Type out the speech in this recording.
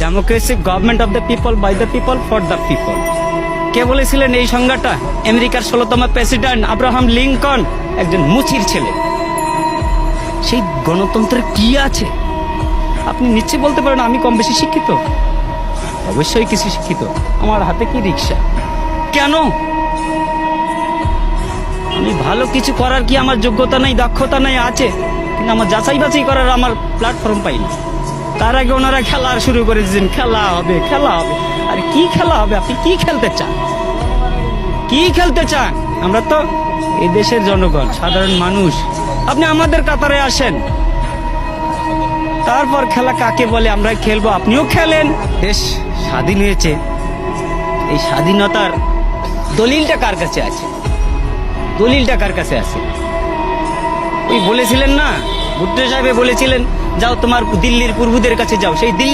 Democracy government of the people, by the people, for the people. কে বলেছিলেন এই সংজ্ঞাটা? আমেরিকার 16তম প্রেসিডেন্ট আব্রাহাম লিঙ্কন, একজন মুচির ছেলে। সেই গণতন্ত্রের কি আছে? আপনি নিশ্চয়ই বলতে পারেন আমি কম বেশি শিক্ষিত। অবশ্যই কিছু শিক্ষিত। আমার হাতে কি রিক্সা? কেন? আমি ভালো কিছু করার কি আমার যোগ্যতা নেই, দক্ষতা নেই? আছে, কিন্তু আমার যাচাই বাছাই করার আমার প্ল্যাটফর্ম পাই না। তার আগে ওনারা খেলা শুরু করে দিয়েছেন, খেলা হবে, খেলা হবে। আর কি খেলা হবে? আপনি কি খেলতে চান? কি খেলতে চান? আমরা তো এই দেশের জনগণ, সাধারণ মানুষ। আপনি আমাদের কাতারে আসেন, তারপর খেলা কাকে বলে আমরা খেলবো। আপনিও খেলেন। দেশ স্বাধীন হয়েছে, এই স্বাধীনতার দলিলটা কার কাছে আছে? দলিলটা কার কাছে আছে? ওই বলেছিলেন না, ভুট্টো সাহেব বলেছিলেন, যাও তোমার দিল্লির পূর্বদের কাছে যাও। সেই দিল্লি